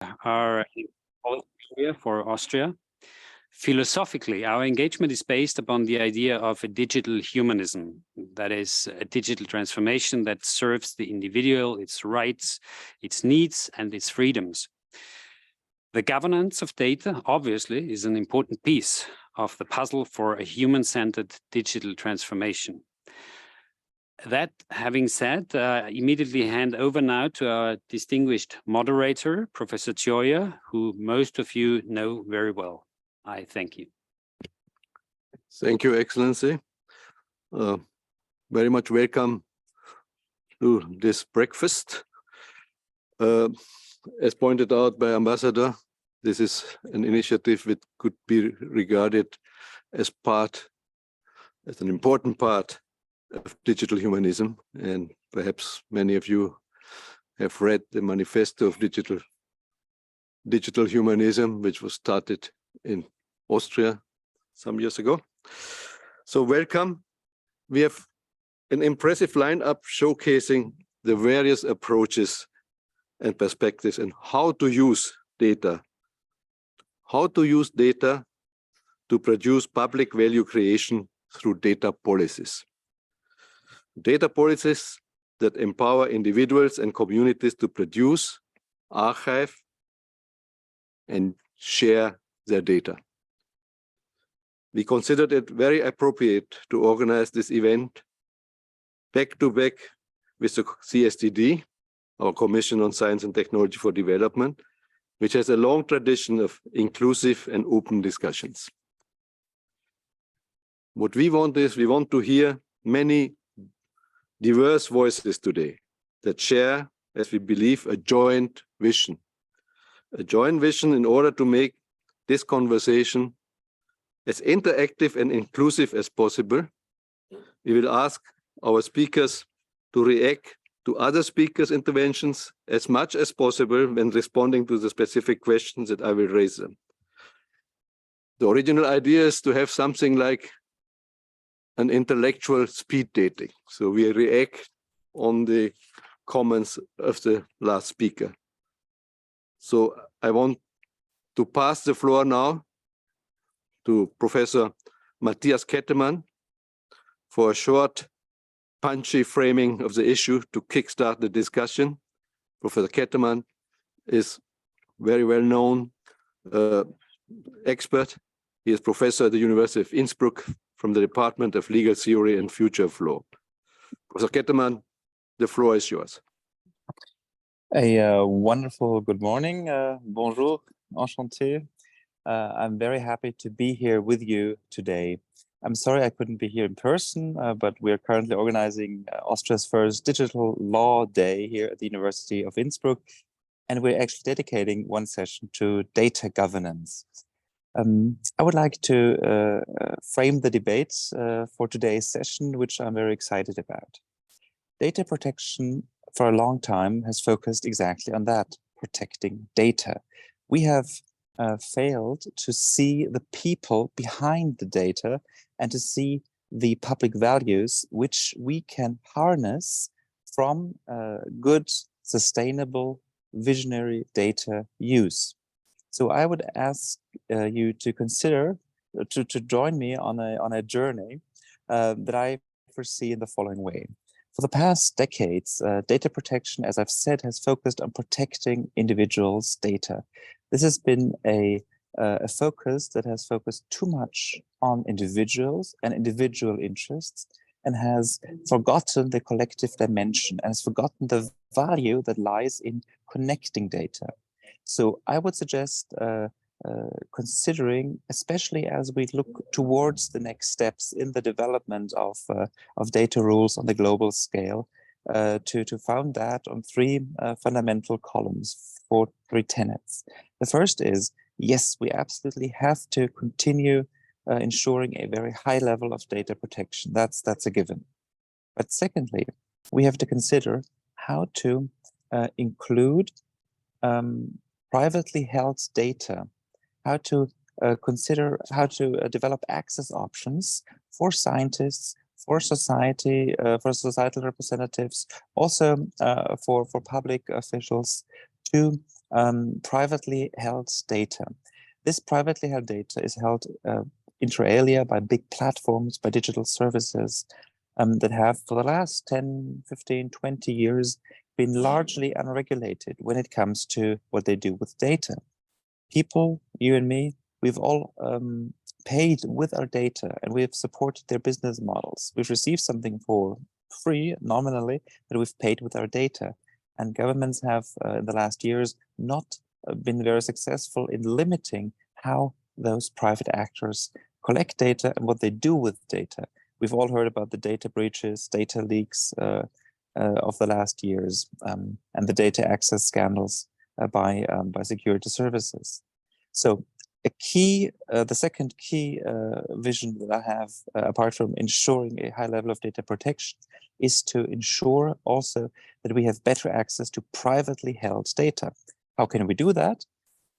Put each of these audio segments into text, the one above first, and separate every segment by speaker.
Speaker 1: are in Austria for Austria. Philosophically, our engagement is based upon the idea of a digital humanism, that is, a digital transformation that serves the individual, its rights, its needs, and its freedoms. The governance of data, obviously, is an important piece of the puzzle for a human-centered digital transformation. That having said, immediately hand over now to our distinguished moderator, Professor Gioia, who most of you know very well. I thank you.
Speaker 2: Thank you, Excellency. Very much welcome to this breakfast. As pointed out by Ambassador, this is an initiative that could be regarded as an important part of digital humanism, and perhaps many of you have read the manifesto of digital humanism, which was started in Austria some years ago. So welcome. We have an impressive lineup showcasing the various approaches and perspectives and how to use data to produce public value creation through data policies. Data policies that empower individuals and communities to produce, archive, and share their data. We considered it very appropriate to organize this event back to back with the CSTD, our Commission on Science and Technology for Development, which has a long tradition of inclusive and open discussions. What we want is, we want to hear many diverse voices today that share, as we believe, a joint vision. A joint vision in order to make this conversation as interactive and inclusive as possible. We will ask our speakers to react to other speakers' interventions as much as possible when responding to the specific questions that I will raise them. The original idea is to have something like an intellectual speed dating. So we react on the comments of the last speaker. So I want to pass the floor now to Professor Matthias Kettemann for a short, punchy framing of the issue to kickstart the discussion. Professor Kettemann is very well-known expert. He is professor at the University of Innsbruck from the Department of Legal Theory and Future of Law. Professor Kettemann, the floor is yours.
Speaker 3: A wonderful good morning. Bonjour, enchanté. I'm very happy to be here with you today. I'm sorry I couldn't be here in person, but we're currently organizing Austria's first Digital Law Day here at the University of Innsbruck, and we're actually dedicating one session to data governance. I would like to frame the debates for today's session, which I'm very excited about. Data protection for a long time has focused exactly on that, protecting data. We have failed to see the people behind the data and to see the public values which we can harness from good, sustainable, visionary data use. So I would ask you to consider, to join me on a journey that I foresee in the following way. For the past decades, data protection, as I've said, has focused on protecting individuals' data. This has been a focus that has focused too much on individuals and individual interests and has forgotten the collective dimension and has forgotten the value that lies in connecting data. So I would suggest considering, especially as we look towards the next steps in the development of data rules on the global scale, to found that on three fundamental columns, for three tenets. The first is, yes, we absolutely have to continue ensuring a very high level of data protection. That's a given. But secondly, we have to consider how to include privately held data, how to consider how to develop access options for scientists, for society, for societal representatives, also for public officials to privately held data. This privately held data is held inter alia by big platforms, by digital services that have for the last 10, 15, 20 years been largely unregulated when it comes to what they do with data. People, you and me, we've all paid with our data and we've supported their business models. We've received something for free, nominally, but we've paid with our data. And governments have, in the last years, not been very successful in limiting how those private actors collect data and what they do with data. We've all heard about the data breaches, data leaks of the last years, and the data access scandals by security services. So the second key vision that I have, apart from ensuring a high level of data protection, is to ensure also that we have better access to privately held data. How can we do that?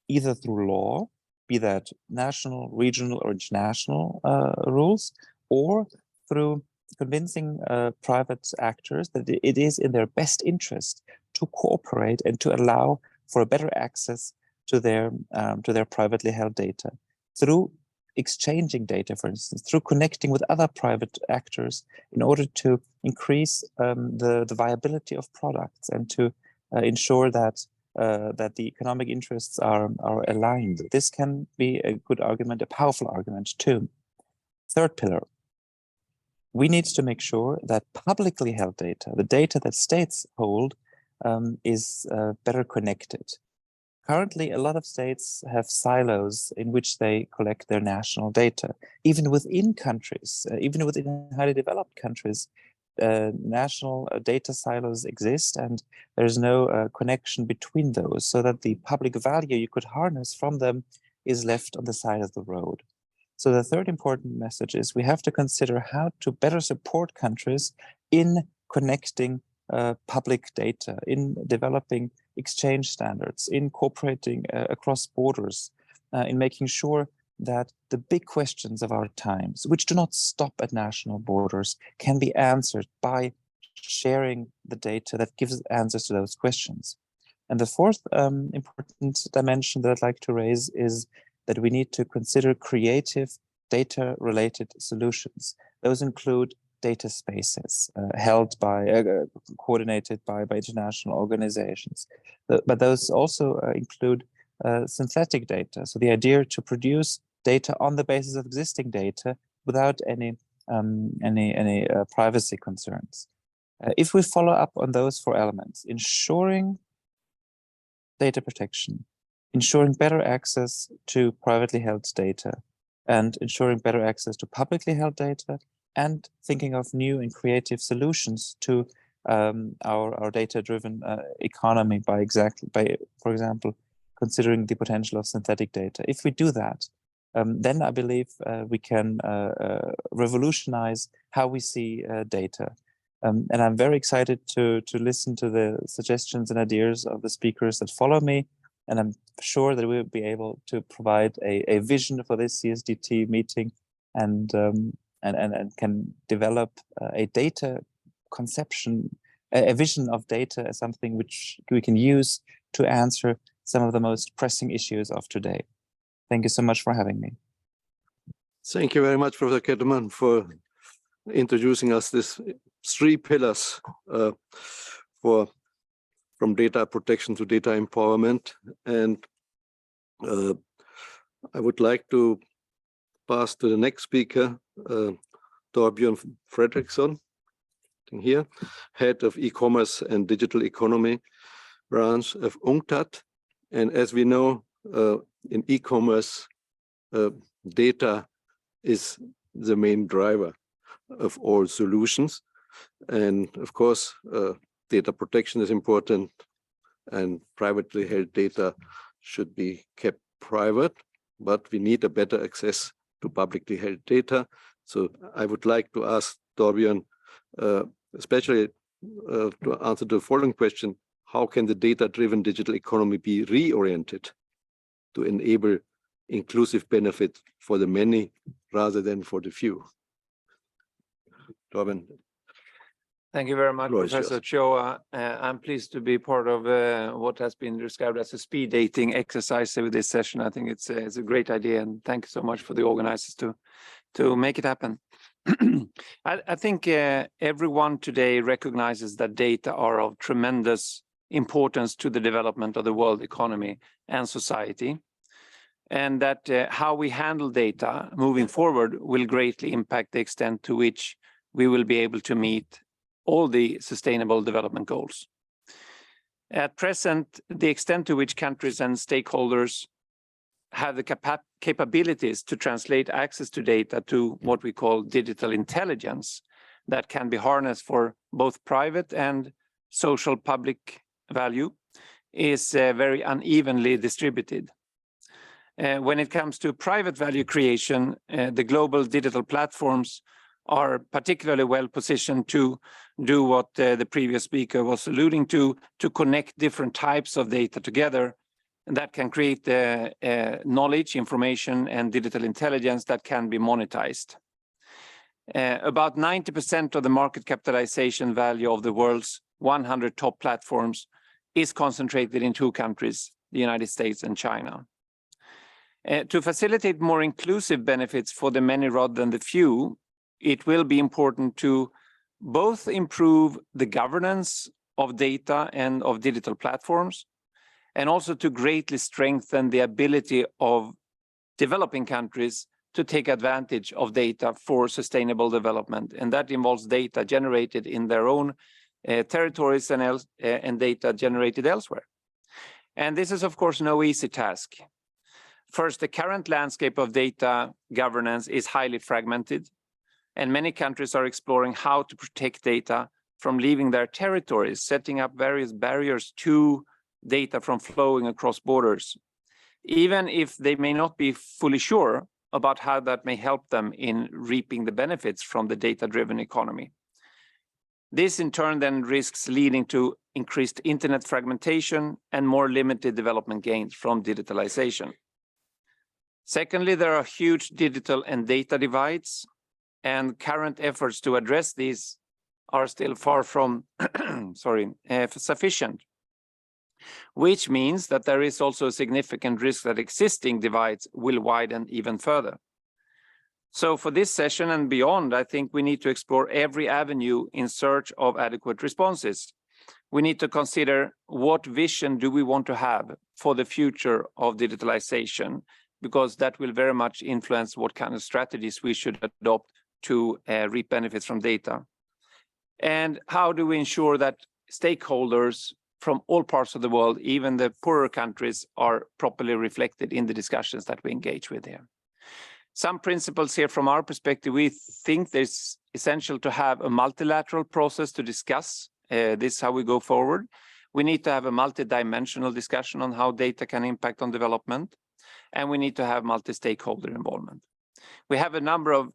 Speaker 3: Either through law, be that national, regional, or international rules, or through convincing private actors that it is in their best interest to cooperate and to allow for a better access to their privately held data through exchanging data, for instance, through connecting with other private actors in order to increase the viability of products and to ensure that the economic interests are aligned. This can be a good argument, a powerful argument too. Third pillar, we need to make sure that publicly held data, the data that states hold, is better connected. Currently, a lot of states have silos in which they collect their national data. Even within countries, even within highly developed countries, national data silos exist, and there's no connection between those, so that the public value you could harness from them is left on the side of the road. So the third important message is we have to consider how to better support countries in connecting public data, in developing exchange standards, in cooperating across borders, in making sure that the big questions of our times, which do not stop at national borders, can be answered by sharing the data that gives answers to those questions. And the fourth important dimension that I'd like to raise is that we need to consider creative data-related solutions. Those include data spaces held by, coordinated by international organizations. But those also include synthetic data. So the idea to produce data on the basis of existing data without any privacy concerns. If we follow up on those four elements, ensuring data protection, ensuring better access to privately held data, and ensuring better access to publicly held data, and thinking of new and creative solutions to our data-driven economy by, for example, considering the potential of synthetic data. If we do that, then I believe we can revolutionize how we see data. And I'm very excited to listen to the suggestions and ideas of the speakers that follow me. And I'm sure that we'll be able to provide a vision for this CSDT meeting and can develop a data conception, a vision of data as something which we can use to answer some of the most pressing issues of today. Thank you so much for having me.
Speaker 2: Thank you very much, Professor Kettermann, for introducing us these three pillars from data protection to data empowerment. And I would like to pass to the next speaker, Torbjörn Fredriksson, here, head of e-commerce and digital economy branch of UNCTAD. And as we know, in e-commerce, data is the main driver of all solutions. And of course, data protection is important, and privately held data should be kept private, but we need a better access to publicly held data. So I would like to ask Torbjörn, especially to answer the following question: how can the data-driven digital economy be reoriented to enable inclusive benefit for the many rather than for the few? Torbjörn.
Speaker 4: Thank you very much,
Speaker 2: Floor is
Speaker 4: Professor
Speaker 2: yours.
Speaker 4: Choa. I'm pleased to be part of what has been described as a speed dating exercise with this session. I think it's a great idea, and thank you so much for the organizers to make it happen. I think everyone today recognizes that data are of tremendous importance to the development of the world economy and society, and that how we handle data moving forward will greatly impact the extent to which we will be able to meet all the sustainable development goals. At present, the extent to which countries and stakeholders have the capabilities to translate access to data to what we call digital intelligence that can be harnessed for both private and social public value is very unevenly distributed. When it comes to private value creation, the global digital platforms are particularly well positioned to do what the previous speaker was alluding to connect different types of data together. And that can create knowledge, information, and digital intelligence that can be monetized. About 90% of the market capitalization value of the world's 100 top platforms is concentrated in two countries, the United States and China. To facilitate more inclusive benefits for the many rather than the few, it will be important to both improve the governance of data and of digital platforms, and also to greatly strengthen the ability of developing countries to take advantage of data for sustainable development. And that involves data generated in their own territories and data generated elsewhere. And this is, of course, no easy task. First, the current landscape of data governance is highly fragmented, and many countries are exploring how to protect data from leaving their territories, setting up various barriers to data from flowing across borders, even if they may not be fully sure about how that may help them in reaping the benefits from the data-driven economy. This in turn then risks leading to increased internet fragmentation and more limited development gains from digitalization. Secondly, there are huge digital and data divides, and current efforts to address these are still far from sufficient, which means that there is also a significant risk that existing divides will widen even further. So for this session and beyond, I think we need to explore every avenue in search of adequate responses. We need to consider what vision do we want to have for the future of digitalization, because that will very much influence what kind of strategies we should adopt to reap benefits from data. And how do we ensure that stakeholders from all parts of the world, even the poorer countries, are properly reflected in the discussions that we engage with here? Some principles here from our perspective, we think it's essential to have a multilateral process to discuss this, how we go forward. We need to have a multidimensional discussion on how data can impact on development, and we need to have multi-stakeholder involvement. We have a number of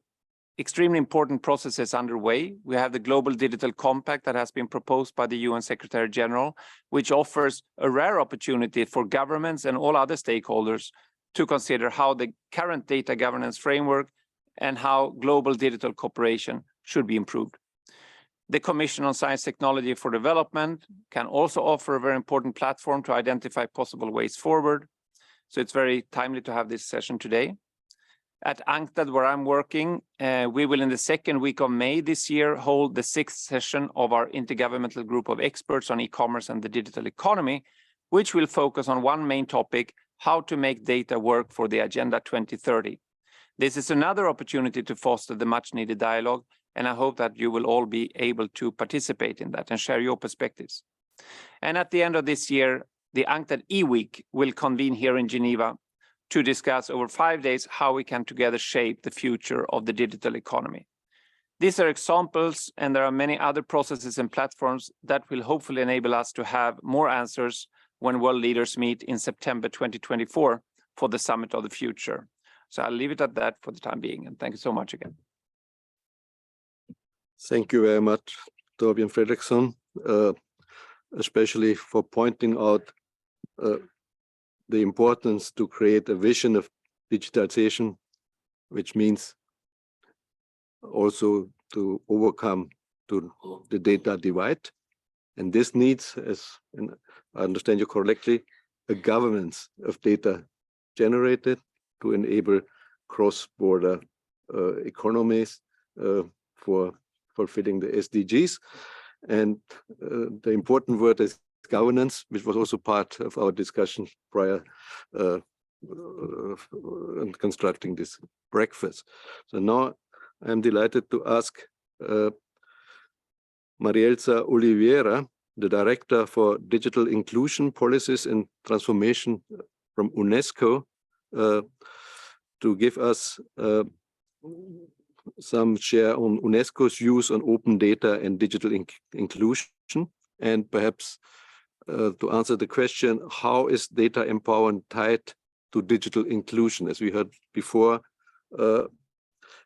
Speaker 4: extremely important processes underway. We have the Global Digital Compact that has been proposed by the UN Secretary General, which offers a rare opportunity for governments and all other stakeholders to consider how the current data governance framework and how global digital cooperation should be improved. The Commission on Science Technology for Development can also offer a very important platform to identify possible ways forward. So it's very timely to have this session today. At UNCTAD, where I'm working, we will in the second week of May this year hold the 6th session of our intergovernmental group of experts on e-commerce and the digital economy, which will focus on one main topic: how to make data work for the Agenda 2030. This is another opportunity to foster the much needed dialogue, and I hope that you will all be able to participate in that and share your perspectives. And at the end of this year, the UNCTAD e-week will convene here in Geneva to discuss over 5 days how we can together shape the future of the digital economy. These are examples, and there are many other processes and platforms that will hopefully enable us to have more answers when world leaders meet in September 2024 for the Summit of the Future. So I'll leave it at that for the time being, and thank you so much again.
Speaker 2: Thank you very much, Torbjörn Fredriksson, especially for pointing out the importance to create a vision of digitalization, which means also to overcome to the data divide. And this needs, as I understand you correctly, a governance of data generated to enable cross-border economies for fulfilling the SDGs. And the important word is governance, which was also part of our discussion prior constructing this breakfast. So now I'm delighted to ask Marielza Oliveira, the Director for Digital Inclusion Policies and Transformation from UNESCO, to give us some share on UNESCO's views on open data and digital inclusion, and perhaps to answer the question, how is data empowerment tied to digital inclusion? As we heard before,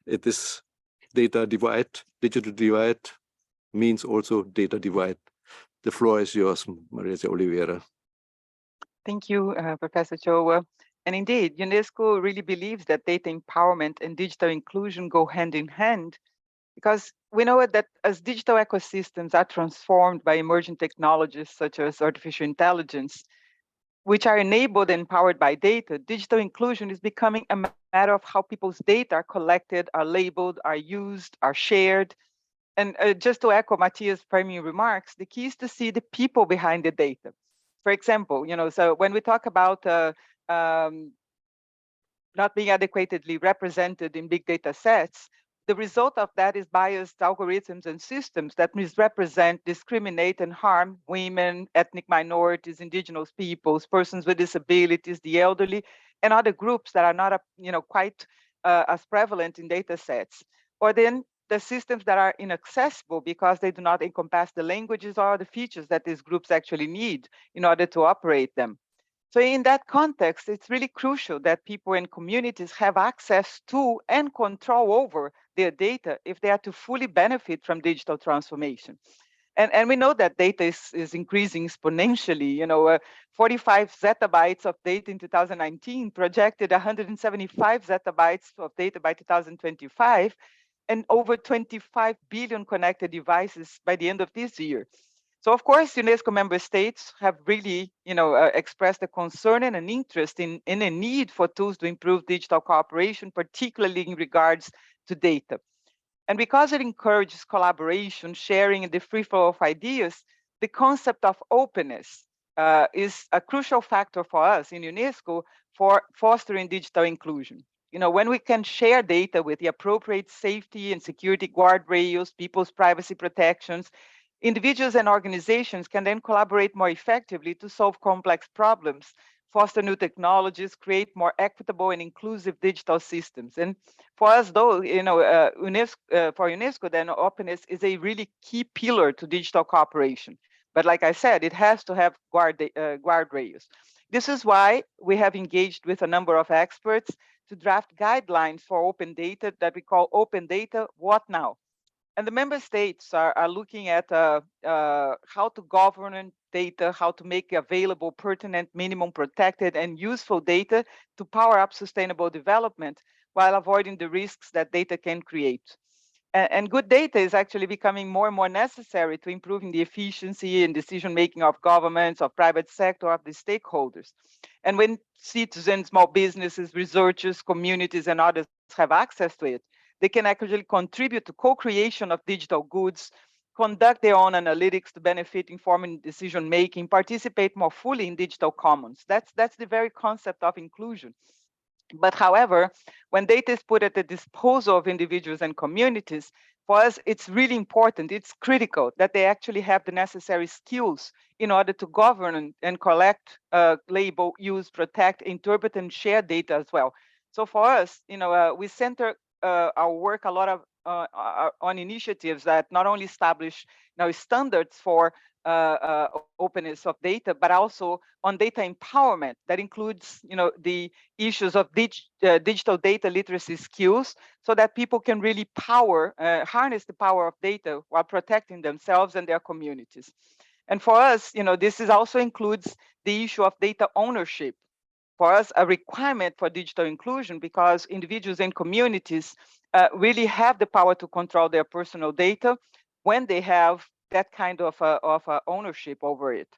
Speaker 2: it is data divide, digital divide means also data divide. The floor is yours, Marielza Oliveira.
Speaker 5: Thank you, Professor Cho. And indeed, UNESCO really believes that data empowerment and digital inclusion go hand in hand, because we know that as digital ecosystems are transformed by emerging technologies such as artificial intelligence, which are enabled and powered by data, digital inclusion is becoming a matter of how people's data are collected, are labeled, are used, are shared. And just to echo Matthias' primary remarks, the key is to see the people behind the data. For example, so when we talk about not being adequately represented in big data sets, the result of that is biased algorithms and systems that misrepresent, discriminate, and harm women, ethnic minorities, indigenous peoples, persons with disabilities, the elderly, and other groups that are not quite as prevalent in data sets. Or then the systems that are inaccessible because they do not encompass the languages or the features that these groups actually need in order to operate them. So in that context, it's really crucial that people and communities have access to and control over their data if they are to fully benefit from digital transformation. And we know that data is increasing exponentially. 45 zettabytes of data in 2019, projected 175 zettabytes of data by 2025, and over 25 billion connected devices by the end of this year. So of course, UNESCO member states have really, expressed a concern and an interest in a need for tools to improve digital cooperation, particularly in regards to data. And because it encourages collaboration, sharing, and the free flow of ideas, the concept of openness is a crucial factor for us in UNESCO for fostering digital inclusion. When we can share data with the appropriate safety and security guardrails, people's privacy protections, individuals and organizations can then collaborate more effectively to solve complex problems, foster new technologies, create more equitable and inclusive digital systems. And for us, though, for UNESCO, then openness is a really key pillar to digital cooperation. But like I said, it has to have guardrails. This is why we have engaged with a number of experts to draft guidelines for open data that we call Open Data What Now? And the member states are looking at how to govern data, how to make available pertinent, minimum protected, and useful data to power up sustainable development while avoiding the risks that data can create. And good data is actually becoming more and more necessary to improving the efficiency and decision-making of governments, of private sector, of the stakeholders. And when citizens, small businesses, researchers, communities, and others have access to it, they can actually contribute to co-creation of digital goods, conduct their own analytics to benefit informed decision-making, participate more fully in digital commons. That's the very concept of inclusion. But however, when data is put at the disposal of individuals and communities, for us, it's really important, it's critical that they actually have the necessary skills in order to govern and collect, label, use, protect, interpret, and share data as well. So for us, we center our work a lot of on initiatives that not only establish standards for openness of data, but also on data empowerment that includes the issues of digital data literacy skills, so that people can really harness the power of data while protecting themselves and their communities. And for us, this also includes the issue of data ownership. For us, a requirement for digital inclusion, because individuals and communities really have the power to control their personal data, when they have that kind of ownership over it.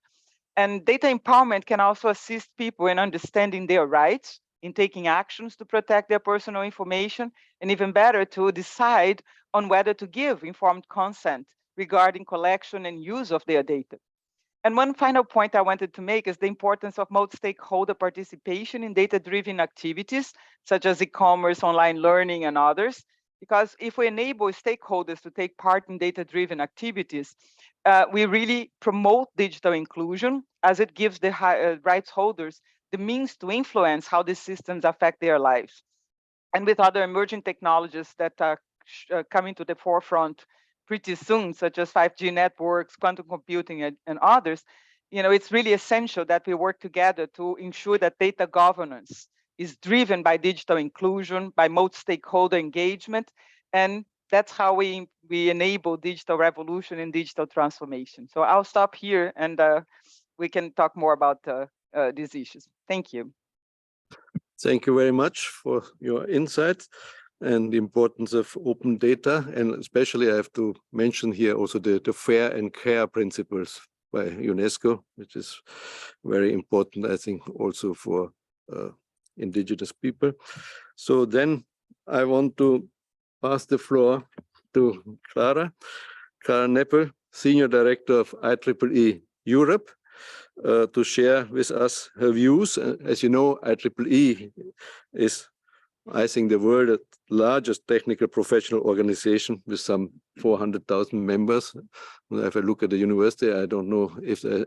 Speaker 5: And data empowerment can also assist people in understanding their rights, in taking actions to protect their personal information, and even better, to decide on whether to give informed consent regarding collection and use of their data. And one final point I wanted to make is the importance of multi-stakeholder participation in data-driven activities, such as e-commerce, online learning, and others. Because if we enable stakeholders to take part in data-driven activities, we really promote digital inclusion, as it gives the rights holders the means to influence how these systems affect their lives. And with other emerging technologies that are coming to the forefront pretty soon, such as 5G networks, quantum computing, and others, it's really essential that we work together to ensure that data governance is driven by digital inclusion, by multi-stakeholder engagement, and that's how we enable digital revolution and digital transformation. So I'll stop here, and we can talk more about these issues. Thank you.
Speaker 2: Thank you very much for your insights and the importance of open data. And especially I have to mention here also the fair and care principles by UNESCO, which is very important, I think, also for indigenous people. So then I want to pass the floor to Clara Neppel, Senior Director of IEEE Europe, to share with us her views. As you know, IEEE is, I think, the world's largest technical professional organization with some 400,000 members. When I have a look at the university, I don't know if there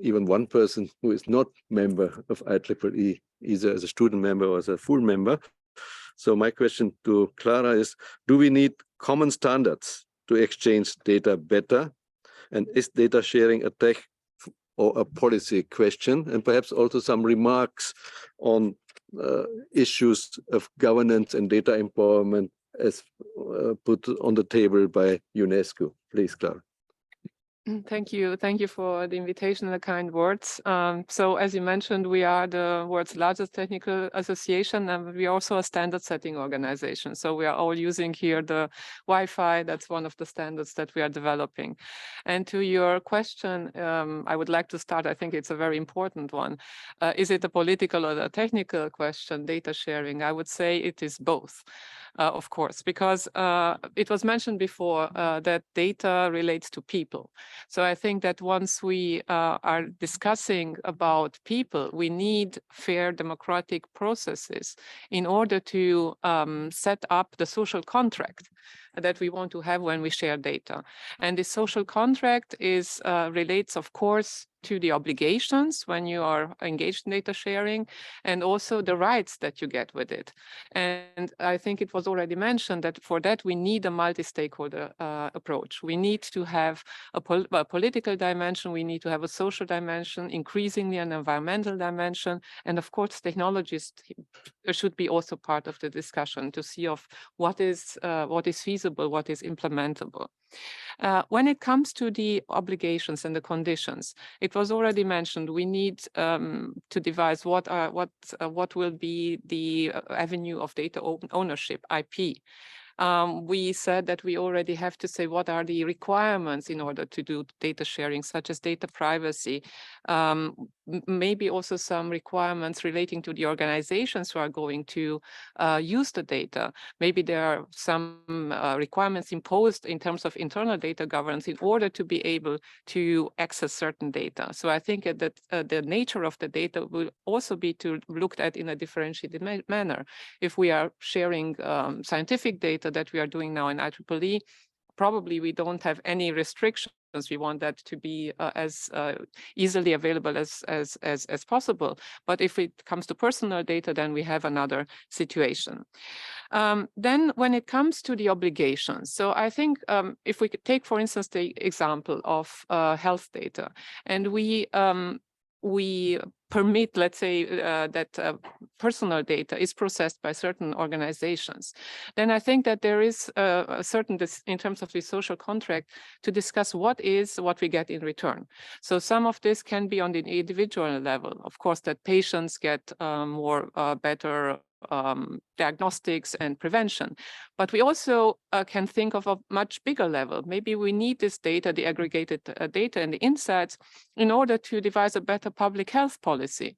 Speaker 2: even one person who is not member of IEEE, either as a student member or as a full member. So my question to Clara is, do we need common standards to exchange data better? And is data sharing a tech or a policy question? And perhaps also some remarks on issues of governance and data empowerment as put on the table by UNESCO. Please, Clara.
Speaker 6: Thank you. Thank you for the invitation and the kind words. So as you mentioned, we are the world's largest technical association, and we are also a standard setting organization. So we are all using here the Wi-Fi. That's one of the standards that we are developing. And to your question, I would like to start, I think it's a very important one. Is it a political or a technical question, data sharing? I would say it is both. Of course, because it was mentioned before that data relates to people. So I think that once we are discussing about people, we need fair democratic processes in order to set up the social contract that we want to have when we share data. And the social contract is relates, of course, to the obligations when you are engaged in data sharing, and also the rights that you get with it. And I think it was already mentioned that for that we need a multi-stakeholder approach. We need to have a political dimension, we need to have a social dimension, increasingly an environmental dimension, and of course technologies should be also part of the discussion to see of what is feasible, what is implementable. When it comes to the obligations and the conditions, it was already mentioned we need to devise what will be the avenue of data ownership, IP. We said that we already have to say what are the requirements in order to do data sharing, such as data privacy, maybe also some requirements relating to the organizations who are going to use the data. Maybe there are some requirements imposed in terms of internal data governance in order to be able to access certain data. So I think that the nature of the data will also be looked at in a differentiated manner. If we are sharing scientific data that we are doing now in IEEE, probably we don't have any restrictions. We want that to be as easily available as possible. But if it comes to personal data, then we have another situation. Then when it comes to the obligations, so I think if we could take, for instance, the example of health data, and we permit, let's say, that personal data is processed by certain organizations, then I think that there is a certain, in terms of the social contract, to discuss what we get in return. So some of this can be on the individual level, of course, that patients get better diagnostics and prevention. But we also can think of a much bigger level. Maybe we need this data, the aggregated data and the insights, in order to devise a better public health policy.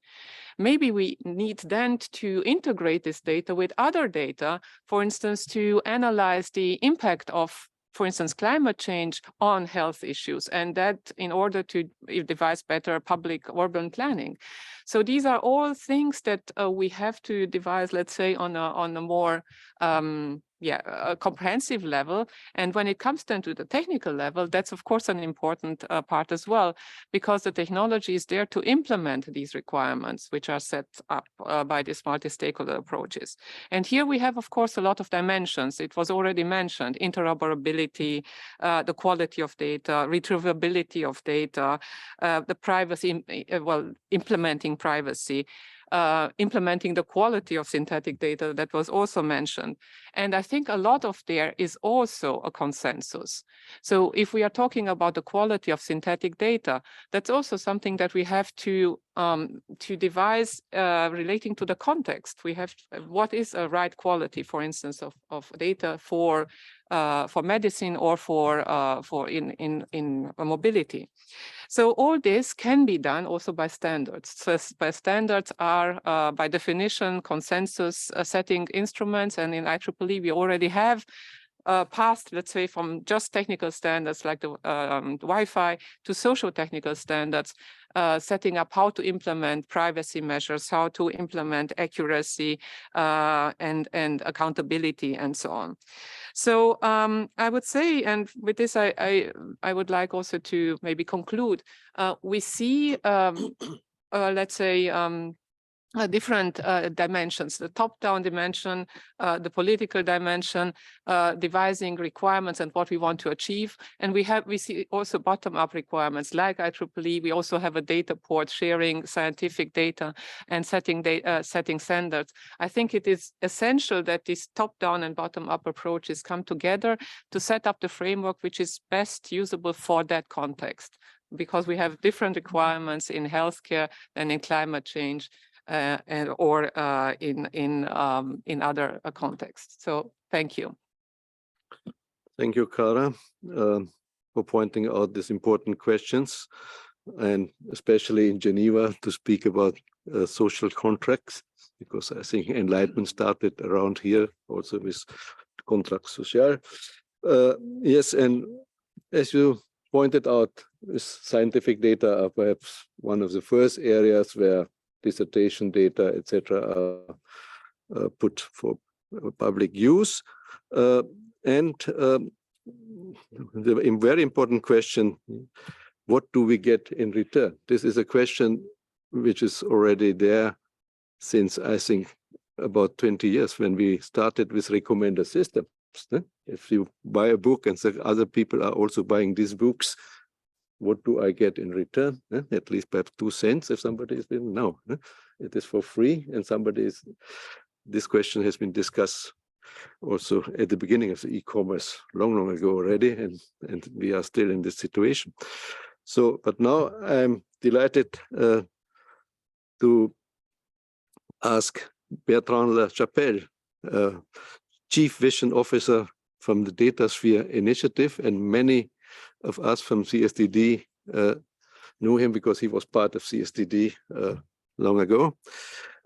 Speaker 6: Maybe we need then to integrate this data with other data, for instance, to analyze the impact of, for instance, climate change on health issues, and that in order to devise better public urban planning. So these are all things that we have to devise, let's say, on a more a comprehensive level. And when it comes then to the technical level, that's of course an important part as well, because the technology is there to implement these requirements, which are set up by these multi-stakeholder approaches. And here we have, of course, a lot of dimensions. It was already mentioned: interoperability, the quality of data, retrievability of data, the privacy, implementing privacy, implementing the quality of synthetic data that was also mentioned. And I think a lot of there is also a consensus. So if we are talking about the quality of synthetic data, that's also something that we have to devise relating to the context. We have, what is a right quality, for instance, of data for medicine or for in mobility. So all this can be done also by standards. So by standards are, by definition, consensus setting instruments. And in IEEE, we already have passed, let's say, from just technical standards like the Wi-Fi to social technical standards, setting up how to implement privacy measures, how to implement accuracy and accountability, and so on. So I would say, and with this, I would like also to maybe conclude, we see, let's say, different dimensions: the top-down dimension, the political dimension, devising requirements and what we want to achieve. And we see also bottom-up requirements like IEEE. We also have a data port, sharing scientific data and setting standards. I think it is essential that these top-down and bottom-up approaches come together to set up the framework which is best usable for that context, because we have different requirements in healthcare than in climate change. Or in other contexts. So thank you.
Speaker 2: Thank you, Kara, for pointing out these important questions, and especially in Geneva to speak about social contracts, because I think enlightenment started around here also with contract social. Yes, and as you pointed out, scientific data are perhaps one of the first areas where dissertation data, etc., are put for public use. And the very important question, what do we get in return? This is a question which is already there since, I think, about 20 years when we started with recommender systems. If you buy a book and say other people are also buying these books, what do I get in return? At least perhaps 2 cents if somebody is doing. No, it is for free. And this question has been discussed also at the beginning of the e-commerce long ago already, and we are still in this situation. So, but now I'm delighted to ask Bertrand Lachapelle, Chief Vision Officer from the DataSphere Initiative, and many of us from CSTD knew him because he was part of CSTD long ago.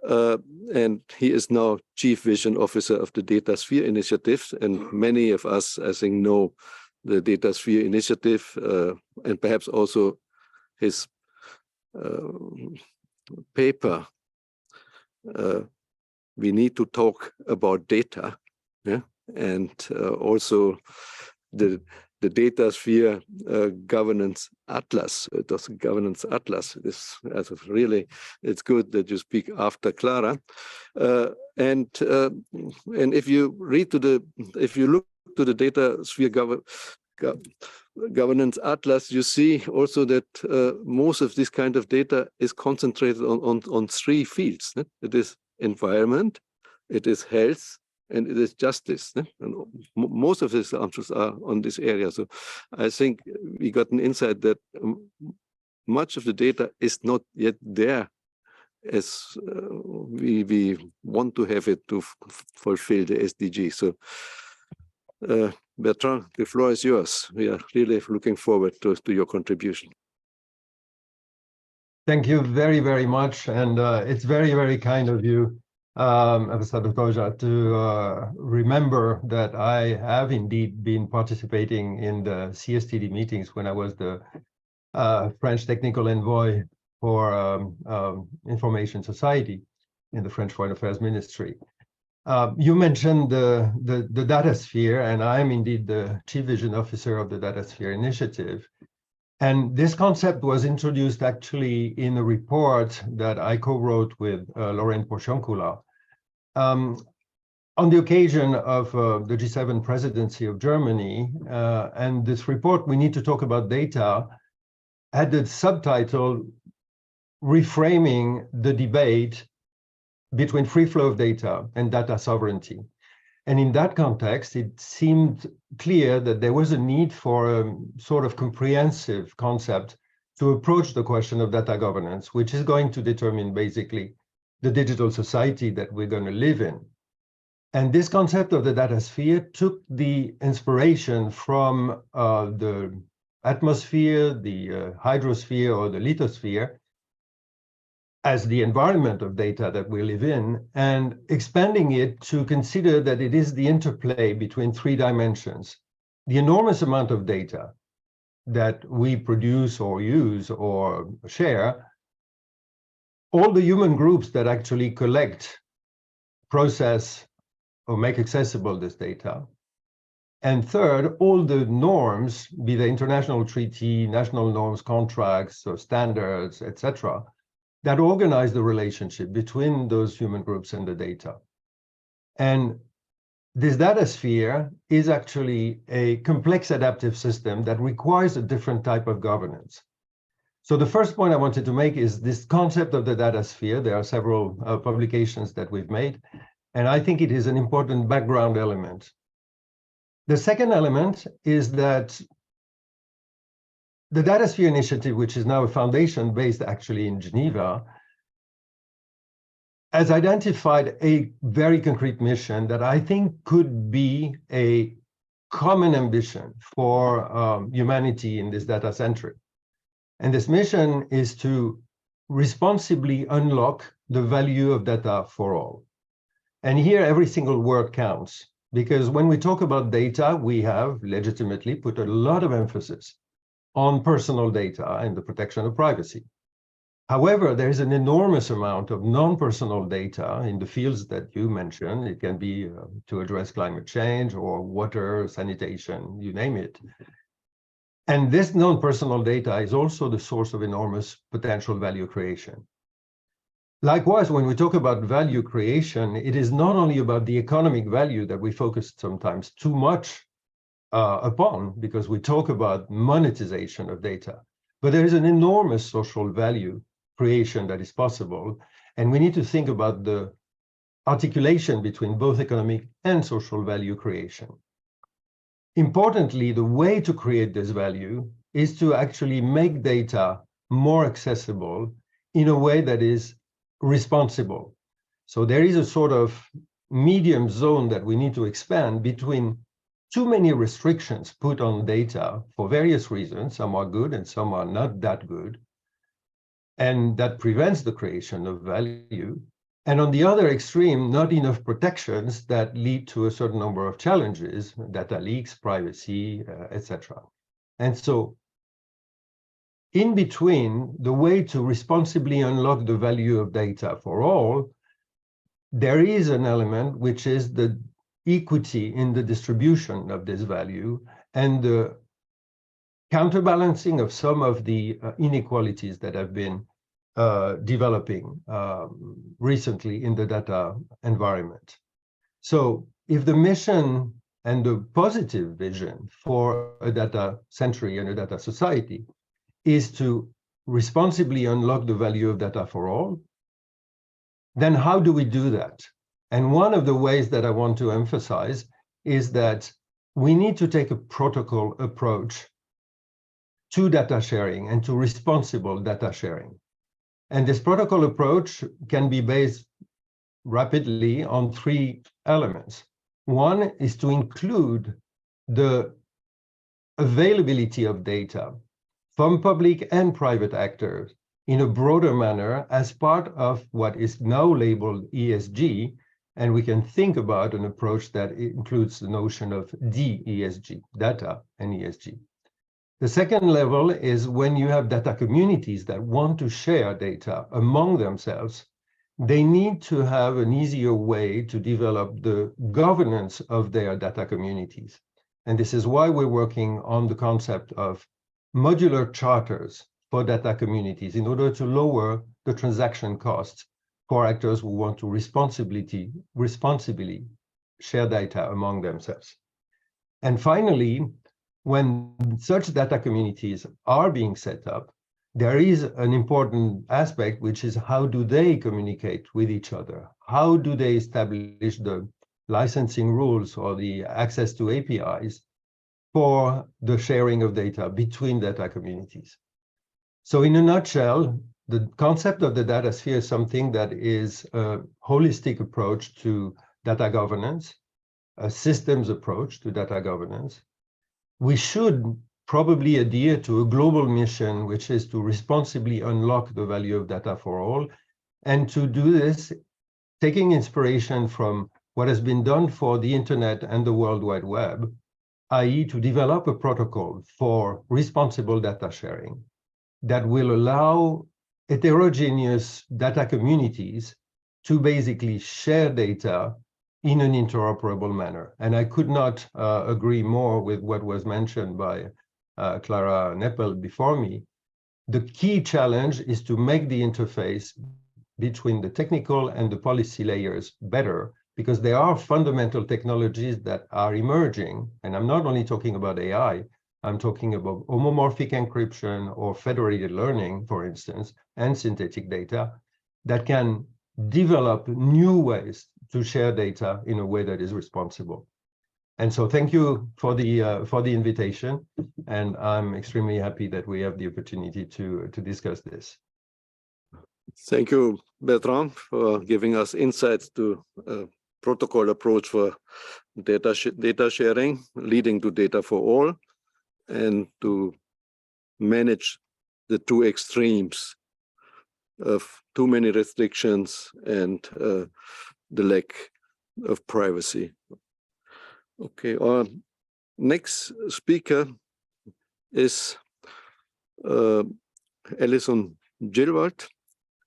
Speaker 2: And he is now Chief Vision Officer of the DataSphere Initiative. And many of us, I think, know the DataSphere Initiative and perhaps also his paper. We need to talk about data, yeah? And also the DataSphere governance atlas. It was a governance atlas. Really, it's good that you speak after Clara. And if you look to the DataSphere governance atlas, you see also that most of this kind of data is concentrated on three fields. It is environment, it is health, and it is justice. And most of these answers are on this area. So I think we got an insight that much of the data is not yet there as we want to have it to fulfill the SDG. So Bertrand, the floor is yours. We are really looking forward to your contribution.
Speaker 7: Thank you very, very much. And it's very, very kind of you, Ambassador Toja, to remember that I have indeed been participating in the CSTD meetings when I was the French technical envoy for Information Society in the French Foreign Affairs Ministry. You mentioned the data sphere, and I'm indeed the Chief Vision Officer of the Data Sphere Initiative. And this concept was introduced actually in a report that I co-wrote with Lorraine Porciuncula on the occasion of the G7 presidency of Germany. And this report, We Need to Talk About Data, had the subtitle Reframing the Debate between Free Flow of Data and Data Sovereignty. And in that context, it seemed clear that there was a need for a sort of comprehensive concept to approach the question of data governance, which is going to determine basically the digital society that we're going to live in. And this concept of the data sphere took the inspiration from the atmosphere, the hydrosphere, or the lithosphere, as the environment of data that we live in, and expanding it to consider that it is the interplay between three dimensions. The enormous amount of data that we produce or use or share, all the human groups that actually collect, process, or make accessible this data. And third, all the norms, be they international treaty, national norms, contracts, or standards, etc., that organize the relationship between those human groups and the data. And this data sphere is actually a complex adaptive system that requires a different type of governance. So the first point I wanted to make is this concept of the data sphere. There are several publications that we've made, and I think it is an important background element. The second element is that the Data Sphere Initiative, which is now a foundation based actually in Geneva, has identified a very concrete mission that I think could be a common ambition for humanity in this data century. And this mission is to responsibly unlock the value of data for all. And here, every single word counts, because when we talk about data, we have legitimately put a lot of emphasis on personal data and the protection of privacy. However, there is an enormous amount of non-personal data in the fields that you mentioned. It can be to address climate change or water, sanitation, you name it. And this non-personal data is also the source of enormous potential value creation. Likewise, when we talk about value creation, it is not only about the economic value that we focus sometimes too much upon, because we talk about monetization of data, but there is an enormous social value creation that is possible, and we need to think about the articulation between both economic and social value creation. Importantly, the way to create this value is to actually make data more accessible in a way that is responsible. So there is a sort of medium zone that we need to expand between too many restrictions put on data for various reasons. Some are good and some are not that good. And that prevents the creation of value. And on the other extreme, not enough protections that lead to a certain number of challenges, data leaks, privacy, etc. And so in between, the way to responsibly unlock the value of data for all, there is an element which is the equity in the distribution of this value and the counterbalancing of some of the inequalities that have been developing recently in the data environment. So if the mission and the positive vision for a data century and a data society is to responsibly unlock the value of data for all, then how do we do that? And one of the ways that I want to emphasize is that we need to take a protocol approach to data sharing and to responsible data sharing. And this protocol approach can be based rapidly on three elements. One is to include the availability of data from public and private actors in a broader manner as part of what is now labeled ESG. And we can think about an approach that includes the notion of DESG, data and ESG. The second level is when you have data communities that want to share data among themselves, they need to have an easier way to develop the governance of their data communities. And this is why we're working on the concept of modular charters for data communities in order to lower the transaction costs for actors who want to responsibly share data among themselves. And finally, when such data communities are being set up, there is an important aspect, which is how do they communicate with each other? How do they establish the licensing rules or the access to APIs for the sharing of data between data communities? So in a nutshell, the concept of the data sphere is something that is a holistic approach to data governance, a systems approach to data governance. We should probably adhere to a global mission, which is to responsibly unlock the value of data for all, and to do this taking inspiration from what has been done for the internet and the World Wide Web, i.e. to develop a protocol for responsible data sharing that will allow heterogeneous data communities to basically share data in an interoperable manner. And I could not agree more with what was mentioned by Clara Neppel before me. The key challenge is to make the interface between the technical and the policy layers better, because there are fundamental technologies that are emerging. And I'm not only talking about AI, I'm talking about homomorphic encryption or federated learning, for instance, and synthetic data that can develop new ways to share data in a way that is responsible. And so thank you for the invitation. And I'm extremely happy that we have the opportunity to discuss this.
Speaker 2: Thank you, Bertrand, for giving us insights to a protocol approach for data sharing, leading to data for all, and to manage the two extremes of too many restrictions and the lack of privacy. Okay, our next speaker is Alison Gilward,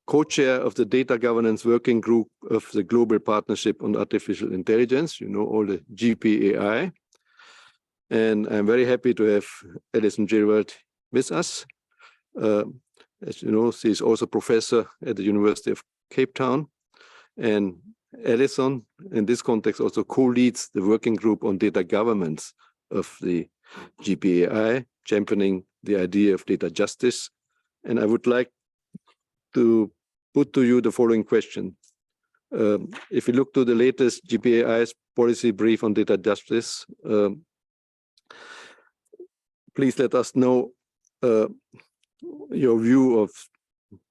Speaker 2: co-chair of the Data Governance Working Group of the Global Partnership on Artificial Intelligence, you know, all the GPAI. And I'm very happy to have Alison Gilward with us. As you know, she's also professor at the University of Cape Town. And Alison, in this context, also co-leads the working group on data governance of the GPAI, championing the idea of data justice. And I would like to put to you the following question. If you look to the latest GPAI's policy brief on data justice, please let us know your view of,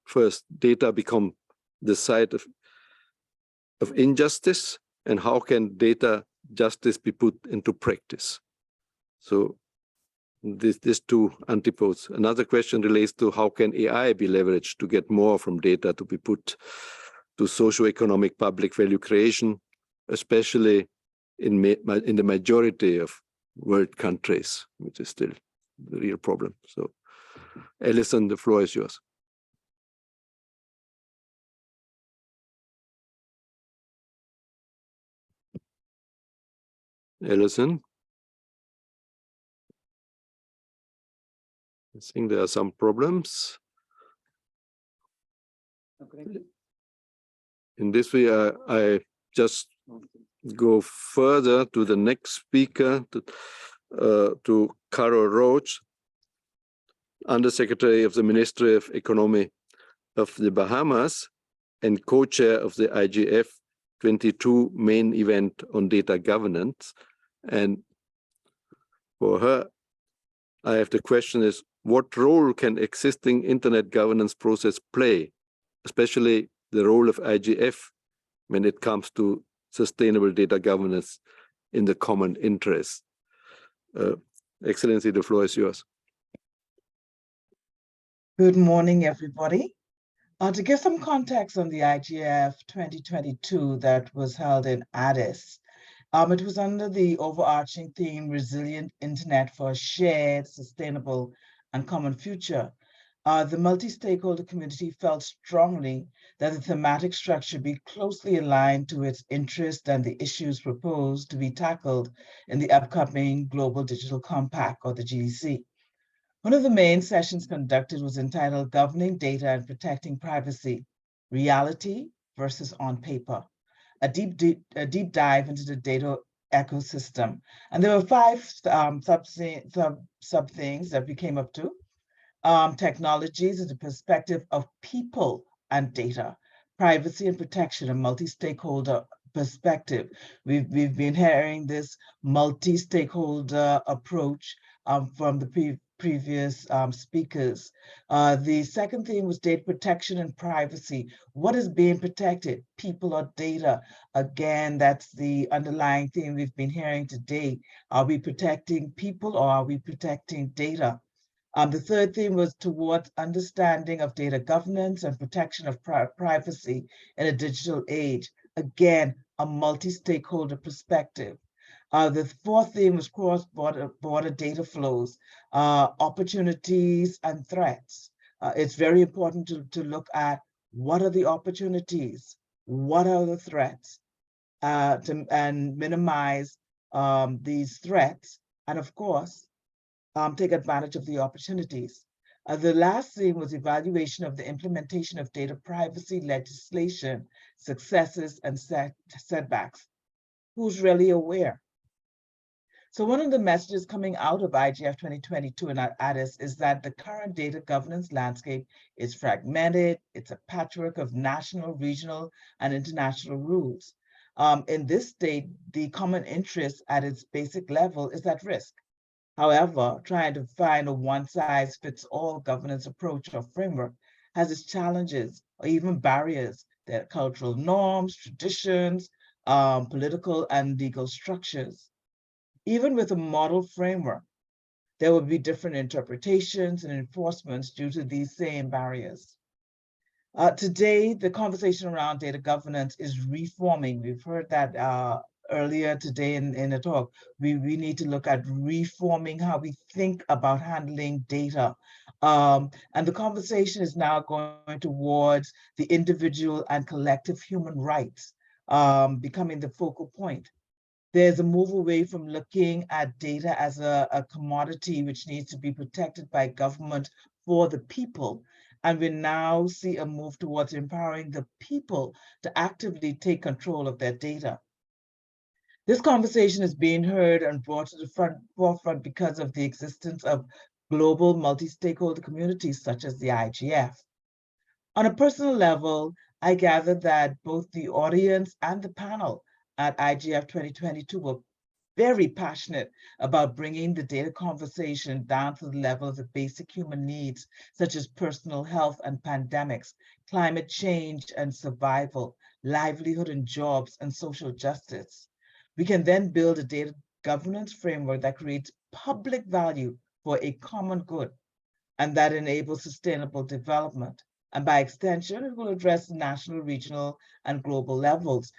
Speaker 2: first, data become the site of injustice, and how can data justice be put into practice? So these two antipodes. Another question relates to how can AI be leveraged to get more from data to be put to socio-economic public value creation, especially in the majority of world countries, which is still the real problem. So, Alison, the floor is yours. Alison? I think there are some problems. Okay. In this way, I just go further to the next speaker, to Caro Roach, Undersecretary of the Ministry of Economy of the Bahamas and co-chair of the IGF 22 main event on data governance. And for her, I have the question is, what role can existing internet governance process play, especially the role of IGF when it comes to sustainable data governance in the common interest? Excellency, the floor is yours.
Speaker 8: Good morning, everybody. To give some context on the IGF 2022 that was held in Addis, it was under the overarching theme, Resilient Internet for a Shared, Sustainable, and Common Future. The multi-stakeholder community felt strongly that the thematic structure be closely aligned to its interest and the issues proposed to be tackled in the upcoming Global Digital Compact, or the GDC. One of the main sessions conducted was entitled Governing Data and Protecting Privacy, Reality versus On Paper, a deep dive into the data ecosystem. And there were 5 sub things that we came up to. Technologies as the perspective of people and data, privacy and protection, a multi-stakeholder perspective. We've been hearing this multi-stakeholder approach from the previous speakers. The second theme was data protection and privacy. What is being protected, people or data? Again, that's the underlying theme we've been hearing today. Are we protecting people or are we protecting data? The third theme was towards understanding of data governance and protection of privacy in a digital age. Again, a multi-stakeholder perspective. The fourth theme was cross-border data flows, opportunities and threats. It's very important to look at what are the opportunities, what are the threats, and minimize these threats, and of course, take advantage of the opportunities. The last theme was evaluation of the implementation of data privacy legislation, successes and setbacks. Who's really aware? So one of the messages coming out of IGF 2022 and Addis is that the current data governance landscape is fragmented. It's a patchwork of national, regional, and international rules. In this state, the common interest at its basic level is at risk. However, trying to find a one-size-fits-all governance approach or framework has its challenges or even barriers. There are cultural norms, traditions, political and legal structures. Even with a model framework, there will be different interpretations and enforcements due to these same barriers. Today, the conversation around data governance is reforming. We've heard that earlier today in the talk. We need to look at reforming how we think about handling data. And the conversation is now going towards the individual and collective human rights becoming the focal point. There's a move away from looking at data as a commodity which needs to be protected by government for the people. And we now see a move towards empowering the people to actively take control of their data. This conversation is being heard and brought to the forefront because of the existence of global multi-stakeholder communities such as the IGF. On a personal level, I gathered that both the audience and the panel at IGF 2022 were very passionate about bringing the data conversation down to the level of the basic human needs, such as personal health and pandemics, climate change and survival, livelihood and jobs, and social justice. We can then build a data governance framework that creates public value for a common good and that enables sustainable development. And by extension, it will address national, regional, and global levels.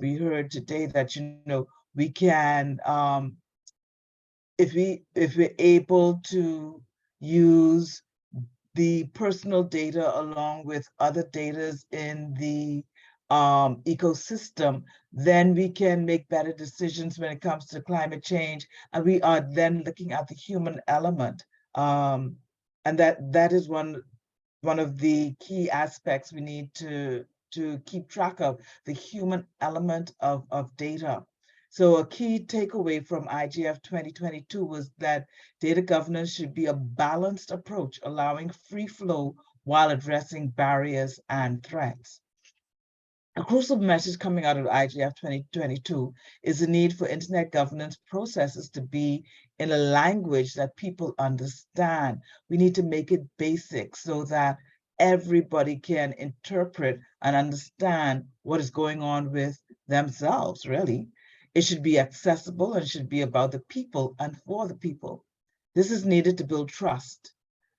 Speaker 8: We heard today that, we can, if we're able to use the personal data along with other data in the ecosystem, then we can make better decisions when it comes to climate change. And we are then looking at the human element. And that is one of the key aspects we need to to keep track of the human element of data. So a key takeaway from IGF 2022 was that data governance should be a balanced approach, allowing free flow while addressing barriers and threats. A crucial message coming out of IGF 2022 is the need for internet governance processes to be in a language that people understand. We need to make it basic so that everybody can interpret and understand what is going on with themselves, really. It should be accessible and should be about the people and for the people. This is needed to build trust.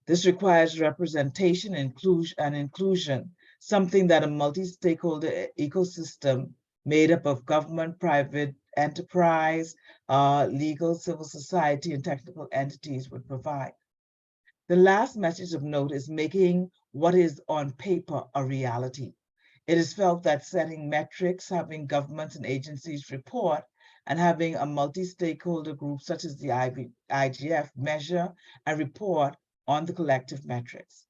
Speaker 8: This requires representation and inclusion, something that a multi-stakeholder ecosystem made up of government, private enterprise, legal, civil society, and technical entities would provide. The last message of note is making what is on paper a reality. It is felt that setting metrics, having governments and agencies report, and having a multi-stakeholder group such as the IGF measure and report on the collective metrics.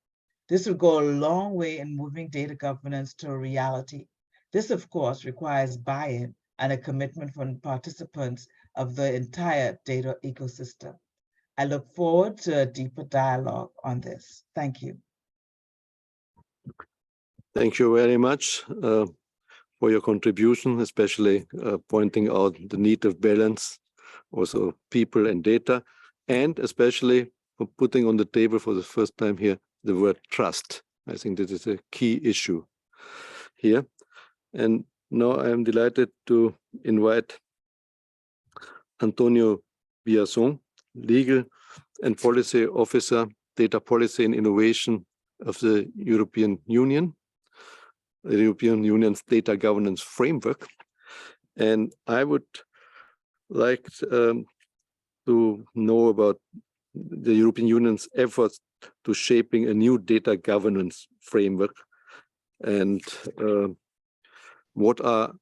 Speaker 8: This would go a long way in moving data governance to a reality. This, of course, requires buy-in and a commitment from participants of the entire data ecosystem. I look forward to a deeper dialogue on this. Thank you.
Speaker 2: Thank you very much for your contribution, especially pointing out the need of balance, also people and data, and especially for putting on the table for the first time here the word trust. I think this is a key issue here. And now I am delighted to invite Antonio Biazon, Legal and Policy Officer, Data Policy and Innovation of the European Union, the European Union's Data Governance Framework. And I would like to know about the European Union's efforts to shaping a new data governance framework, and what are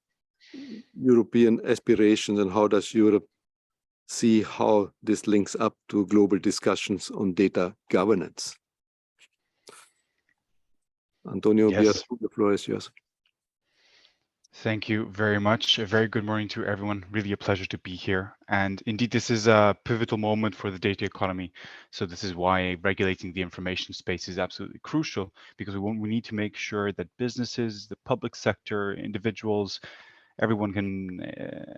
Speaker 2: European aspirations and how does Europe see how this links up to global discussions on data governance. Antonio,
Speaker 9: Yes.
Speaker 2: the floor is yours.
Speaker 9: Thank you very much. A very good morning to everyone. Really a pleasure to be here. And indeed, this is a pivotal moment for the data economy. So this is why regulating the information space is absolutely crucial, because we need to make sure that businesses, the public sector, individuals, everyone can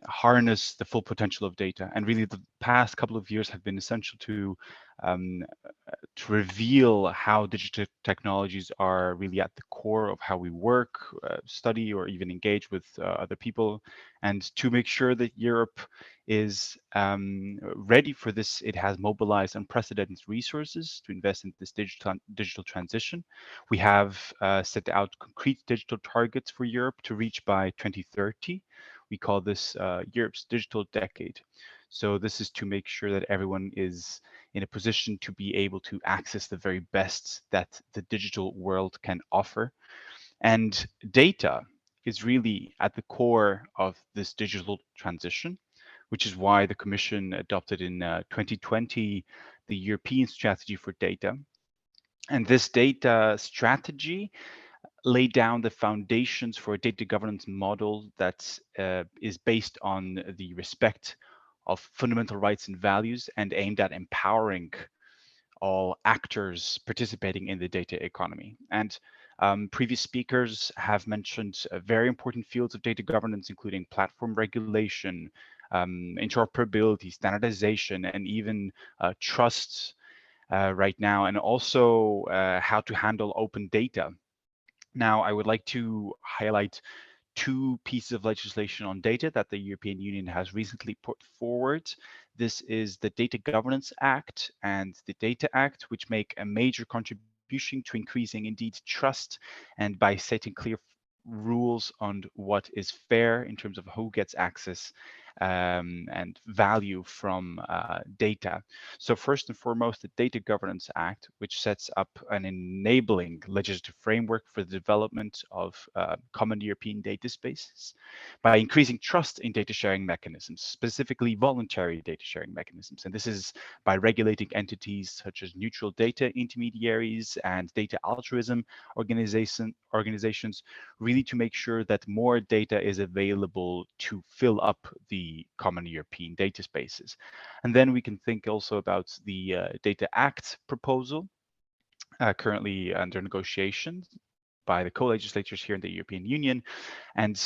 Speaker 9: harness the full potential of data. And really the past couple of years have been essential to reveal how digital technologies are really at the core of how we work, study, or even engage with other people. And to make sure that Europe is ready for this, it has mobilized unprecedented resources to invest in this digital transition. We have set out concrete digital targets for Europe to reach by 2030. We call this Europe's digital decade. So this is to make sure that everyone is in a position to be able to access the very best that the digital world can offer. And data is really at the core of this digital transition, which is why the Commission adopted in 2020 the European Strategy for Data. And this data strategy laid down the foundations for a data governance model that is based on the respect of fundamental rights and values and aimed at empowering all actors participating in the data economy. And previous speakers have mentioned very important fields of data governance, including platform regulation, interoperability, standardization, and even trust right now, and also how to handle open data. Now, I would like to highlight two pieces of legislation on data that the European Union has recently put forward. This is the Data Governance Act and the Data Act, which make a major contribution to increasing indeed trust, and by setting clear rules on what is fair in terms of who gets access and value from data. So first and foremost, the Data Governance Act, which sets up an enabling legislative framework for the development of common European data spaces by increasing trust in data sharing mechanisms, specifically voluntary data sharing mechanisms. And this is by regulating entities such as neutral data intermediaries and data altruism organizations, really to make sure that more data is available to fill up the common European data spaces. And then we can think also about the Data Act proposal, currently under negotiation by the co-legislators here in the European Union. And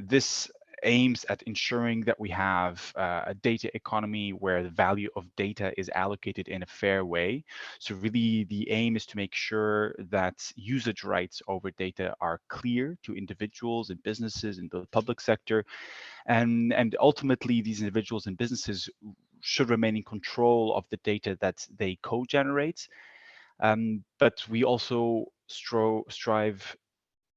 Speaker 9: this aims at ensuring that we have a data economy where the value of data is allocated in a fair way. So really the aim is to make sure that usage rights over data are clear to individuals and businesses in the public sector. And ultimately these individuals and businesses should remain in control of the data that they co-generate. But we also strive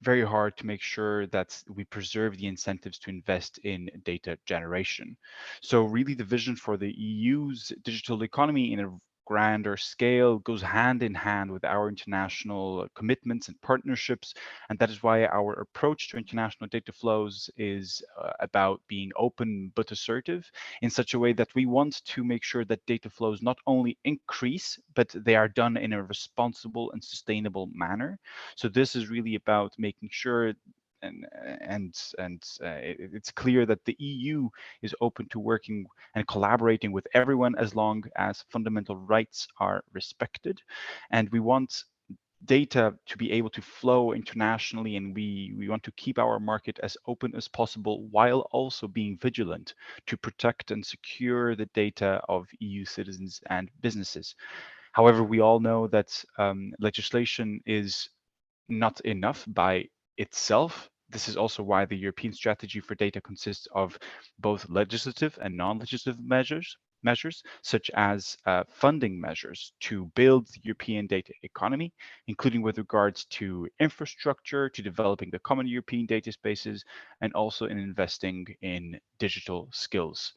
Speaker 9: very hard to make sure that we preserve the incentives to invest in data generation. So really the vision for the EU's digital economy in a grander scale goes hand in hand with our international commitments and partnerships. And that is why our approach to international data flows is about being open but assertive in such a way that we want to make sure that data flows not only increase, but they are done in a responsible and sustainable manner. So this is really about making sure it's clear that the EU is open to working and collaborating with everyone as long as fundamental rights are respected. And we want data to be able to flow internationally, and we want to keep our market as open as possible while also being vigilant to protect and secure the data of EU citizens and businesses. However, we all know that legislation is not enough by itself. This is also why the European strategy for data consists of both legislative and non-legislative measures, such as funding measures to build the European data economy, including with regards to infrastructure, to developing the common European data spaces, and also in investing in digital skills.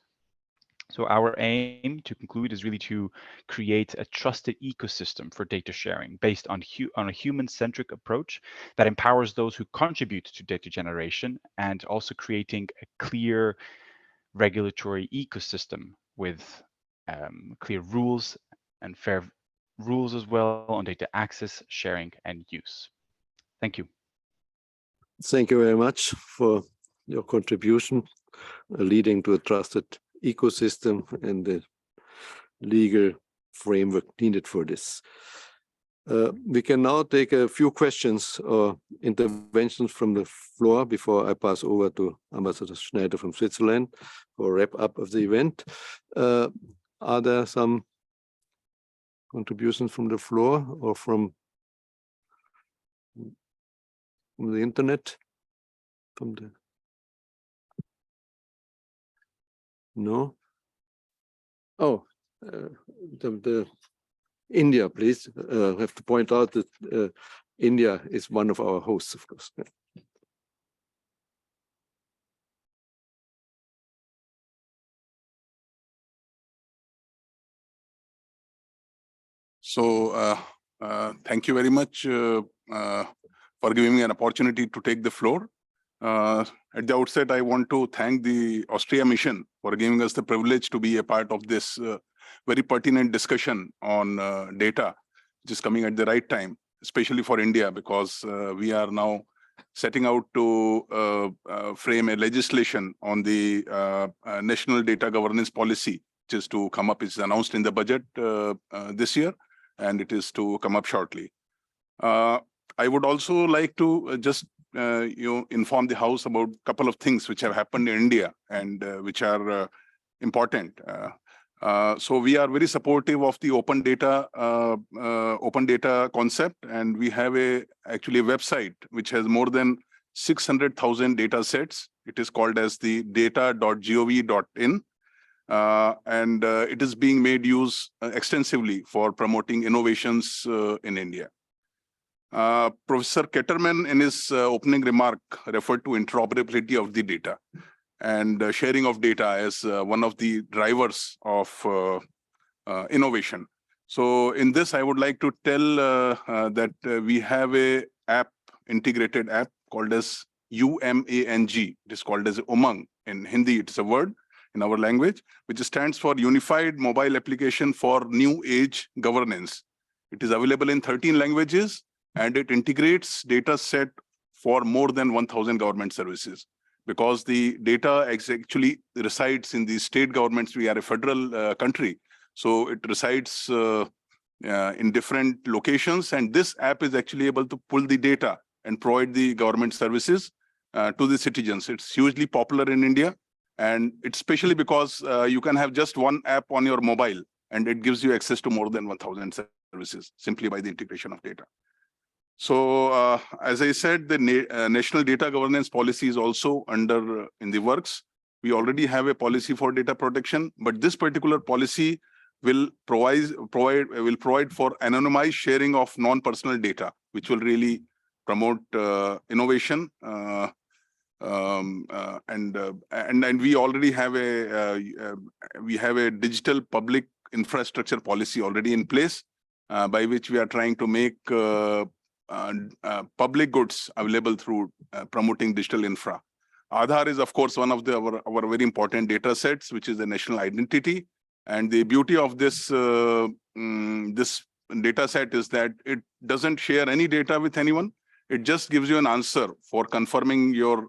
Speaker 9: So our aim, to conclude, is really to create a trusted ecosystem for data sharing based on a human-centric approach that empowers those who contribute to data generation, and also creating a clear regulatory ecosystem with clear rules and fair rules as well on data access, sharing, and use. Thank you.
Speaker 2: Thank you very much for your contribution, leading to a trusted ecosystem and the legal framework needed for this. We can now take a few questions or interventions from the floor before I pass over to Ambassador Schneider from Switzerland for a wrap-up of the event. Are there some contributions from the floor or from the internet? No? Oh, the India, please. I have to point out that India is one of our hosts, of course.
Speaker 10: So thank you very much for giving me an opportunity to take the floor. At the outset, I want to thank the Austria mission for giving us the privilege to be a part of this very pertinent discussion on data, which is coming at the right time, especially for India, because we are now setting out to frame a legislation on the national data governance policy, which is to come up. It's announced in the budget this year, and it is to come up shortly. I would also like to just inform the House about a couple of things which have happened in India and which are important. So we are very supportive of the open data concept, and we have actually a website which has more than 600,000 data sets. It is called as the data.gov.in. And it is being made use extensively for promoting innovations in India. Professor Ketterman, in his opening remark, referred to interoperability of the data. and sharing of data as one of the drivers of innovation. So in this, I would like to tell that we have a integrated app called as UMANG. It is called as Umang. In Hindi, it's a word in our language, which stands for Unified Mobile Application for New Age Governance. It is available in 13 languages, and it integrates data set for more than 1,000 government services. Because the data actually resides in the state governments. We are a federal country, so it resides in different locations, and this app is actually able to pull the data and provide the government services to the citizens. It's hugely popular in India, and it's especially because you can have just one app on your mobile, and it gives you access to more than 1,000 services simply by the integration of data. So, as I said, the National Data Governance Policy is also in the works. We already have a policy for data protection, but this particular policy will provide for anonymized sharing of non-personal data, which will really promote innovation. And we already have a digital public infrastructure policy already in place, by which we are trying to make public goods available through promoting digital infra. Aadhaar is, of course, one of our very important data sets, which is the national identity. And the beauty of this this data set is that it doesn't share any data with anyone. It just gives you an answer for confirming your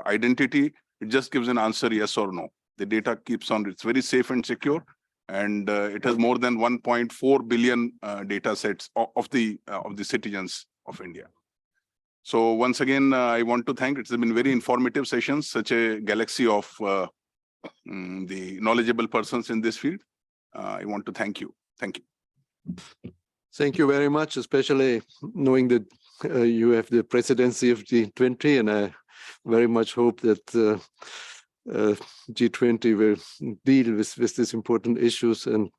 Speaker 10: identity. It just gives an answer yes or no. The data keeps on. It's very safe and secure. And it has more than 1.4 billion data sets of the citizens of India. So once again, I want to thank. It's been very informative sessions, such a galaxy of the knowledgeable persons in this field. I want to thank you. Thank you.
Speaker 2: Thank you very much, especially knowing that you have the presidency of G20, and I very much hope that G20 will deal with these important issues, and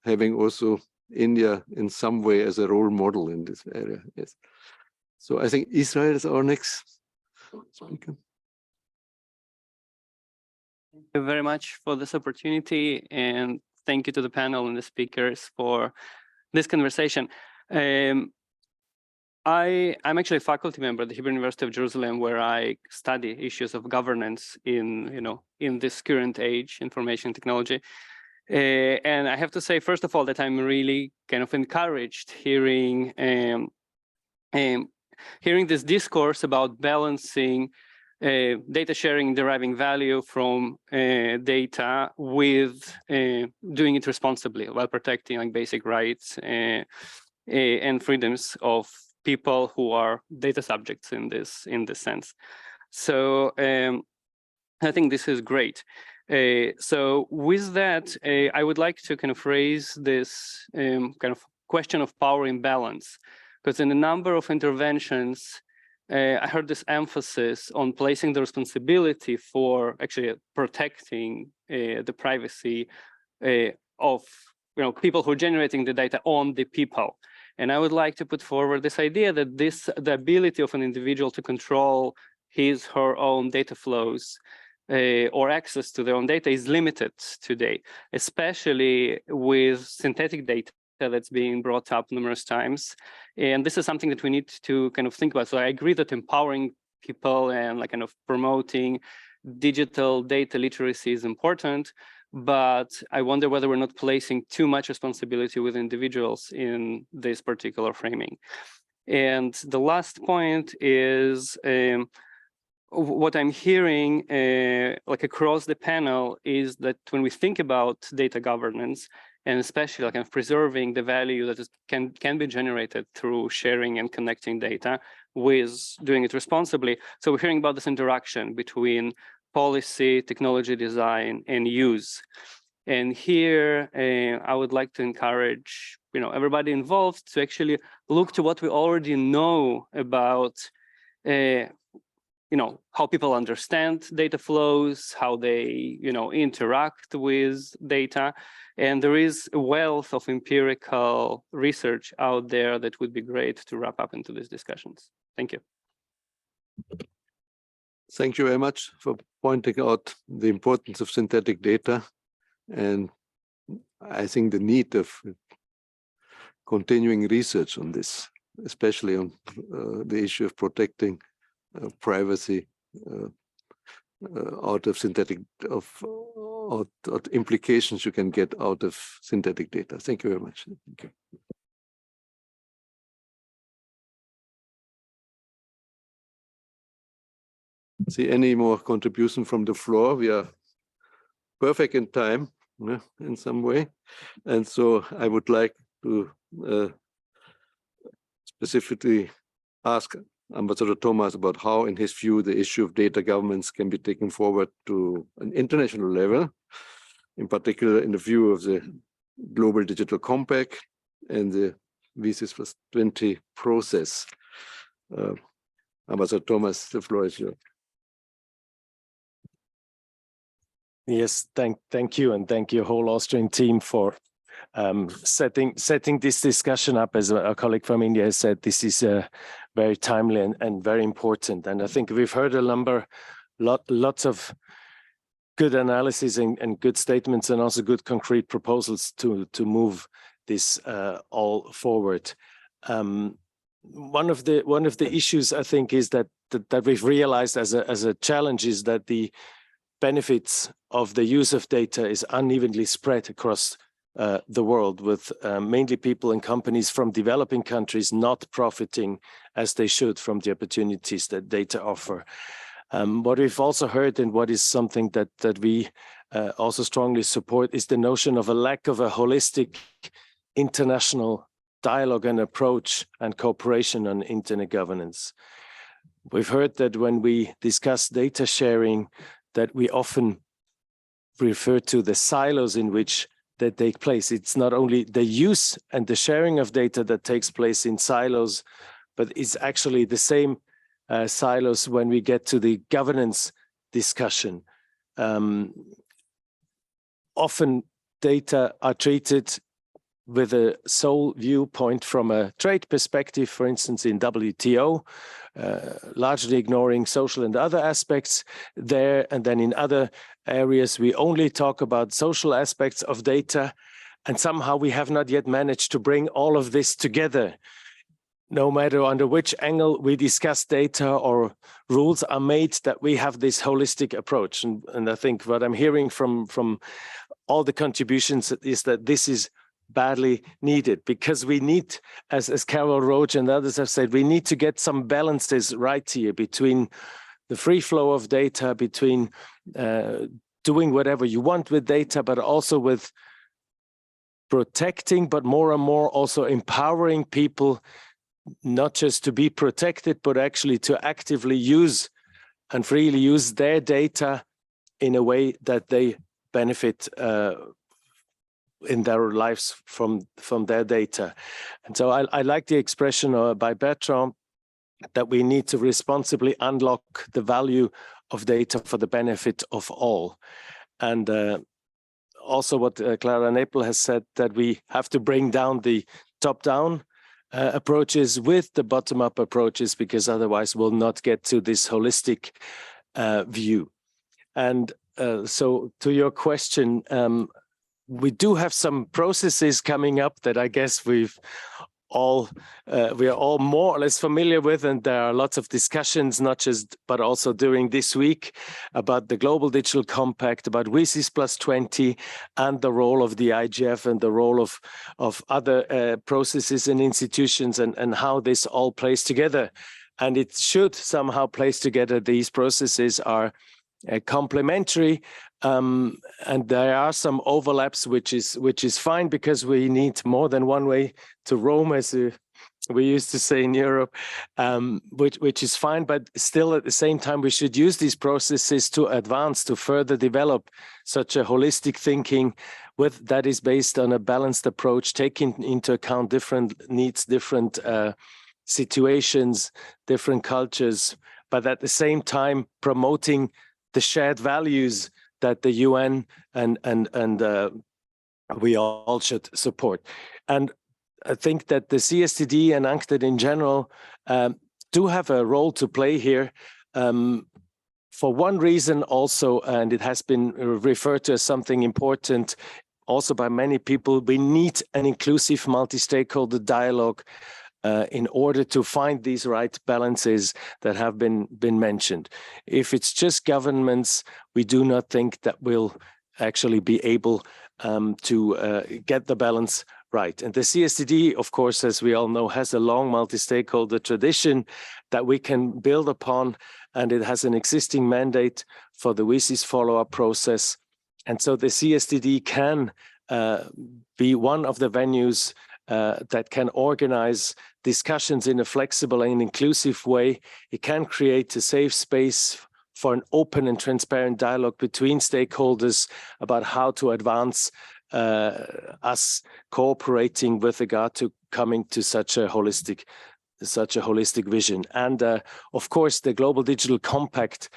Speaker 2: having also India in some way as a role model in this area. Yes. So I think Israel is our next speaker.
Speaker 11: Thank you very much for this opportunity, and thank you to the panel and the speakers for this conversation. I'm actually a faculty member at the Hebrew University of Jerusalem, where I study issues of governance in this current age, information technology. And I have to say, first of all, that I'm really kind of encouraged hearing this discourse about balancing data sharing, deriving value from data with doing it responsibly while protecting like basic rights and freedoms of people who are data subjects in this sense. So I think this is great. So with that, I would like to kind of raise this kind of question of power imbalance, because in a number of interventions, I heard this emphasis on placing the responsibility for actually protecting the privacy of people who are generating the data on the people. And I would like to put forward this idea that the ability of an individual to control her own data flows or access to their own data is limited today, especially with synthetic data that's being brought up numerous times. And this is something that we need to kind of think about. So I agree that empowering people and like kind of promoting digital data literacy is important, but I wonder whether we're not placing too much responsibility with individuals in this particular framing. And the last point is what I'm hearing like across the panel is that when we think about data governance, and especially like kind of preserving the value that can be generated through sharing and connecting data with doing it responsibly. So we're hearing about this interaction between policy, technology design, and use. And here, I would like to encourage everybody involved to actually look to what we already know about how people understand data flows, how they interact with data. And there is a wealth of empirical research out there that would be great to wrap up into these discussions. Thank you.
Speaker 2: Thank you very much for pointing out the importance of synthetic data, and I think the need of continuing research on this, especially on the issue of protecting privacy out of synthetic, out implications you can get out of synthetic data. Thank you very much. Thank you. See any more contribution from the floor? We are perfect in time, in some way, and so I would like to specifically ask Ambassador Thomas about how, in his view, the issue of data governance can be taken forward to an international level, in particular in the view of the Global Digital Compact and the V6+20 process. Ambassador Thomas, the floor is yours.
Speaker 12: Yes, thank you, and thank you whole Austrian team for setting this discussion up. As a colleague from India has said, this is very timely and very important. And I think we've heard lots of good analysis and good statements, and also good concrete proposals to move this all forward. One of the issues I think is that we've realized as a challenge is that the benefits of the use of data is unevenly spread across the world, with mainly people and companies from developing countries not profiting as they should from the opportunities that data offer. What we've also heard, and what is something that we also strongly support, is the notion of a lack of a holistic international dialogue and approach and cooperation on internet governance. We've heard that when we discuss data sharing, that we often refer to the silos in which that take place. It's not only the use and the sharing of data that takes place in silos, but it's actually the same silos when we get to the governance discussion. Often data are treated with a sole viewpoint from a trade perspective, for instance, in WTO, largely ignoring social and other aspects there. And then in other areas, we only talk about social aspects of data. And somehow we have not yet managed to bring all of this together. No matter under which angle we discuss data or rules are made, that we have this holistic approach. And I think what I'm hearing from all the contributions is that this is badly needed, because we need, as Carol Roach and others have said, we need to get some balances right here between the free flow of data, between doing whatever you want with data, but also with protecting, but more and more also empowering people, not just to be protected, but actually to actively use and freely use their data in a way that they benefit in their lives from their data. And so I like the expression by Bertrand that we need to responsibly unlock the value of data for the benefit of all. And also what Clara Nepel has said, that we have to bring down the top-down approaches with the bottom-up approaches, because otherwise we'll not get to this holistic view. And so to your question, we do have some processes coming up that I guess we are all more or less familiar with, and there are lots of discussions, not just but also during this week, about the Global Digital Compact, about V6+20, and the role of the IGF and the role of other processes and institutions, and how this all plays together. And it should somehow place together. These processes are complementary, and there are some overlaps, which is fine, because we need more than one way to Rome, as we used to say in Europe, which is fine. But still, at the same time, we should use these processes to advance, to further develop such a holistic thinking that is based on a balanced approach, taking into account different needs, different situations, different cultures, but at the same time promoting the shared values that the UN and we all should support. And I think that the CSTD and UNCTAD in general do have a role to play here. for one reason also, and it has been referred to as something important also by many people, we need an inclusive multi-stakeholder dialogue in order to find these right balances that have been mentioned. If it's just governments, we do not think that we'll actually be able to get the balance right. And the CSTD, of course, as we all know, has a long multi-stakeholder tradition that we can build upon, and it has an existing mandate for the WSIS follow-up process. And so the CSTD can be one of the venues that can organize discussions in a flexible and inclusive way. It can create a safe space for an open and transparent dialogue between stakeholders about how to advance us cooperating with regard to coming to such a holistic vision. And of course, the Global Digital Compact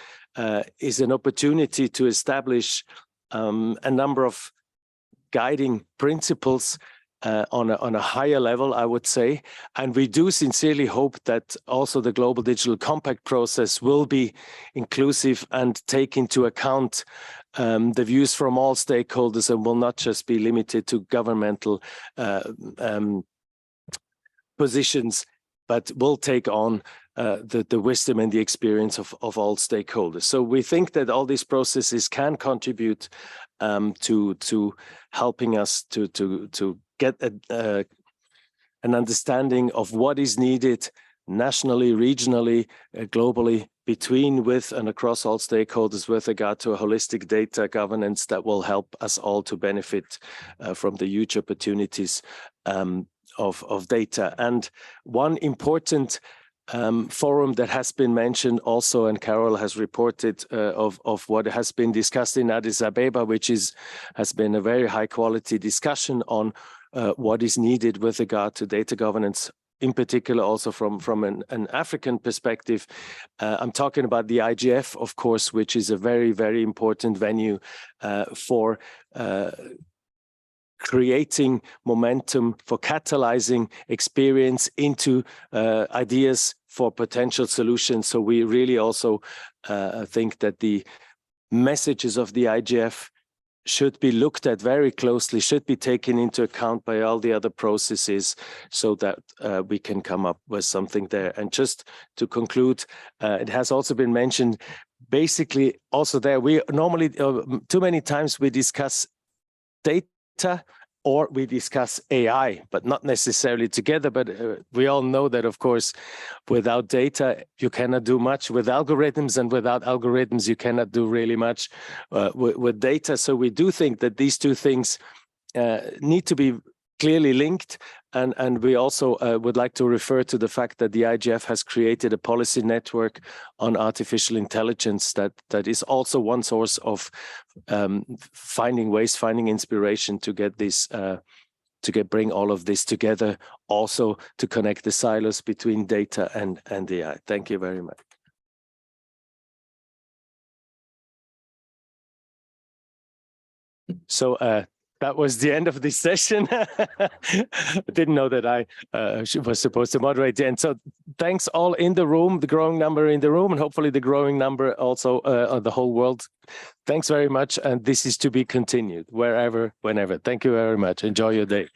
Speaker 12: is an opportunity to establish a number of guiding principles on a higher level, I would say. And we do sincerely hope that also the Global Digital Compact process will be inclusive and take into account the views from all stakeholders and will not just be limited to governmental positions, but will take on the wisdom and the experience of all stakeholders. So we think that all these processes can contribute to helping us to get an understanding of what is needed nationally, regionally, globally, between, with, and across all stakeholders with regard to a holistic data governance that will help us all to benefit from the huge opportunities of data. And one important forum that has been mentioned also, and Carol has reported of what has been discussed in Addis Ababa, which has been a very high quality discussion on what is needed with regard to data governance, in particular also from an African perspective. I'm talking about the IGF, of course, which is a very, very important venue for creating momentum, for catalyzing experience into ideas for potential solutions. So we really also think that the messages of the IGF should be looked at very closely, should be taken into account by all the other processes so that we can come up with something there. And just to conclude, it has also been mentioned, basically also there, we normally, too many times we discuss data or we discuss AI, but not necessarily together. But we all know that, of course, without data, you cannot do much with algorithms, and without algorithms, you cannot do really much with data. So we do think that these two things need to be clearly linked. And we also would like to refer to the fact that the IGF has created a policy network on artificial intelligence that is also one source of finding ways, finding inspiration to get this, bring all of this together, also to connect the silos between data and AI. Thank you very much. So that was the end of this session. I didn't know that I was supposed to moderate the end. So thanks all in the room, the growing number in the room, and hopefully the growing number also on the whole world. Thanks very much. And this is to be continued wherever, whenever. Thank you very much. Enjoy your day.